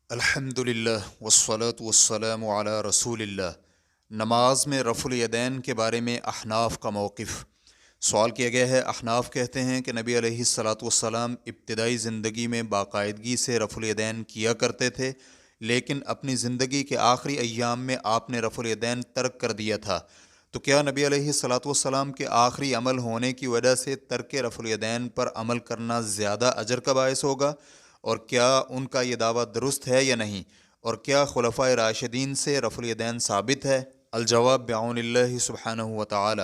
الحمد للہ والصلاة والسلام علی رسول اللہ۔ نماز میں رفع الیدین کے بارے میں احناف کا موقف سوال کیا گیا ہے۔ احناف کہتے ہیں کہ نبی علیہ الصلاۃ والسلام ابتدائی زندگی میں باقاعدگی سے رفع الیدین کیا کرتے تھے، لیکن اپنی زندگی کے آخری ایام میں آپ نے رفع الیدین ترک کر دیا تھا۔ تو کیا نبی علیہ الصلاۃ والسلام کے آخری عمل ہونے کی وجہ سے ترک رفع الیدین پر عمل کرنا زیادہ اجر کا باعث ہوگا؟ اور کیا ان کا یہ دعویٰ درست ہے یا نہیں؟ اور کیا خلفائے راشدین سے رفع الیدین ثابت ہے؟ الجواب بعون اللہ سبحانہ و تعالی۔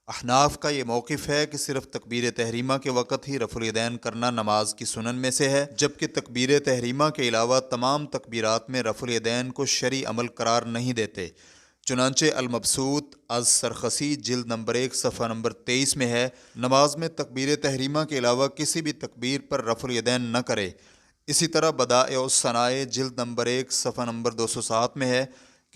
احناف کا یہ موقف ہے کہ صرف تکبیر تحریمہ کے وقت ہی رفع الیدین کرنا نماز کی سنن میں سے ہے، جبکہ تکبیر تحریمہ کے علاوہ تمام تکبیرات میں رفع الیدین کو شرعی عمل قرار نہیں دیتے۔ چنانچہ المبسوط از سرخسی جلد نمبر 1 صفحہ نمبر 23 میں ہے، نماز میں تکبیر تحریمہ کے علاوہ کسی بھی تکبیر پر رفع الیدین نہ کرے۔ اسی طرح بدائع الصنائع جلد نمبر 1 صفحہ نمبر 207 میں ہے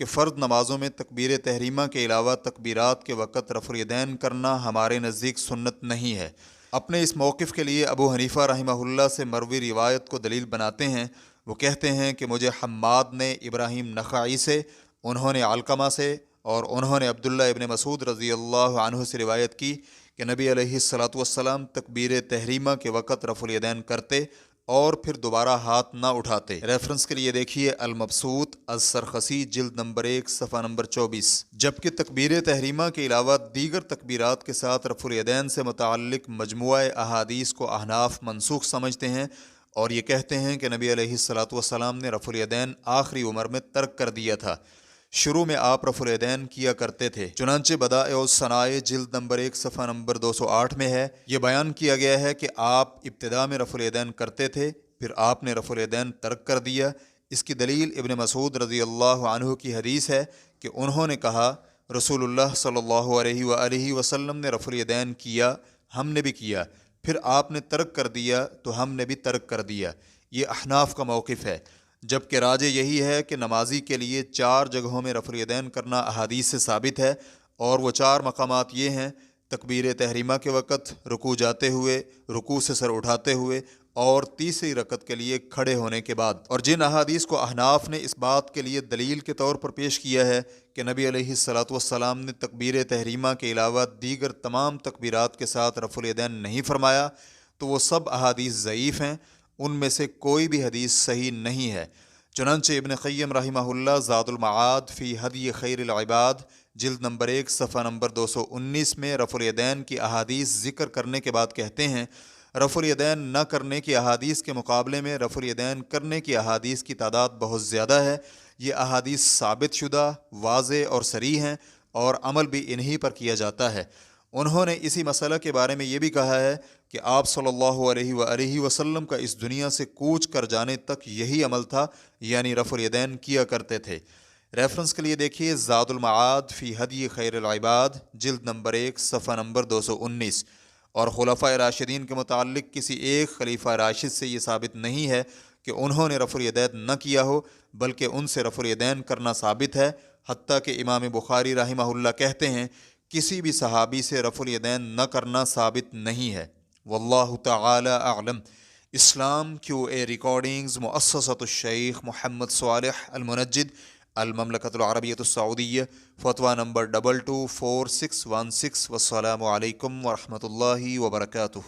کہ فرض نمازوں میں تکبیر تحریمہ کے علاوہ تکبیرات کے وقت رفع الیدین کرنا ہمارے نزدیک سنت نہیں ہے۔ اپنے اس موقف کے لیے ابو حنیفہ رحمہ اللہ سے مروی روایت کو دلیل بناتے ہیں۔ وہ کہتے ہیں کہ مجھے حماد نے ابراہیم نخعی سے، انہوں نے علقمہ سے اور انہوں نے عبداللہ ابن مسعود رضی اللہ عنہ سے روایت کی کہ نبی علیہ الصلاۃ والسلام تکبیر تحریمہ کے وقت رفع الیدین کرتے اور پھر دوبارہ ہاتھ نہ اٹھاتے۔ ریفرنس کے لیے دیکھیے المبسوط از سرخسی جلد نمبر 1 صفحہ نمبر 24۔ جبکہ تکبیر تحریمہ کے علاوہ دیگر تکبیرات کے ساتھ رفع الیدین سے متعلق مجموعہ احادیث کو احناف منسوخ سمجھتے ہیں اور یہ کہتے ہیں کہ نبی علیہ الصلاۃ والسلام نے رفع الیدین آخری عمر میں ترک کر دیا تھا، شروع میں آپ رفع الیدین کیا کرتے تھے۔ چنانچہ بدائع الصنائع جلد نمبر 1 صفحہ نمبر 208 میں ہے، یہ بیان کیا گیا ہے کہ آپ ابتدا میں رفع الیدین کرتے تھے، پھر آپ نے رفع الیدین ترک کر دیا۔ اس کی دلیل ابن مسعود رضی اللہ عنہ کی حدیث ہے کہ انہوں نے کہا رسول اللہ صلی اللہ علیہ وآلہ وسلم نے رفع الیدین کیا، ہم نے بھی کیا، پھر آپ نے ترک کر دیا تو ہم نے بھی ترک کر دیا۔ یہ احناف کا موقف ہے، جبکہ راجح یہی ہے کہ نمازی کے لیے 4 جگہوں میں رفع الیدین کرنا احادیث سے ثابت ہے، اور وہ 4 مقامات یہ ہیں: تکبیر تحریمہ کے وقت، رکوع جاتے ہوئے، رکوع سے سر اٹھاتے ہوئے، اور تیسری رکعت کے لیے کھڑے ہونے کے بعد۔ اور جن احادیث کو احناف نے اس بات کے لیے دلیل کے طور پر پیش کیا ہے کہ نبی علیہ الصلاۃ والسلام نے تکبیر تحریمہ کے علاوہ دیگر تمام تکبیرات کے ساتھ رفع الیدین نہیں فرمایا، تو وہ سب احادیث ضعیف ہیں، ان میں سے کوئی بھی حدیث صحیح نہیں ہے۔ چنانچہ ابن قیم رحمہ اللہ زاد المعاد فی ہدی خیر العباد جلد نمبر 1 صفحہ نمبر 219 میں رفع الیدین کی احادیث ذکر کرنے کے بعد کہتے ہیں، رفع الیدین نہ کرنے کی احادیث کے مقابلے میں رفع الیدین کرنے کی احادیث کی تعداد بہت زیادہ ہے۔ یہ احادیث ثابت شدہ، واضح اور صریح ہیں، اور عمل بھی انہی پر کیا جاتا ہے۔ انہوں نے اسی مسئلہ کے بارے میں یہ بھی کہا ہے کہ آپ صلی اللہ علیہ وآلہ وسلم کا اس دنیا سے کوچ کر جانے تک یہی عمل تھا، یعنی رفع الیدین کیا کرتے تھے۔ ریفرنس کے لیے دیکھیے زاد المعاد فی ہدی خیر العباد جلد نمبر 1 صفحہ نمبر 219۔ اور خلفائے راشدین کے متعلق کسی ایک خلیفہ راشد سے یہ ثابت نہیں ہے کہ انہوں نے رفع الیدین نہ کیا ہو، بلکہ ان سے رفع الیدین کرنا ثابت ہے، حتیٰ کہ امام بخاری رحمہ اللہ کہتے ہیں کسی بھی صحابی سے رفع الیدین نہ کرنا ثابت نہیں ہے۔ واللہ تعالی اعلم۔ اسلام کیو اے ریکارڈنگز، مؤسسۃ الشیخ محمد صالح المنجد، المملکۃ العربیۃ السعودیہ، فتویٰ نمبر 224616۔ والسلام علیکم ورحمۃ اللہ وبرکاتہ۔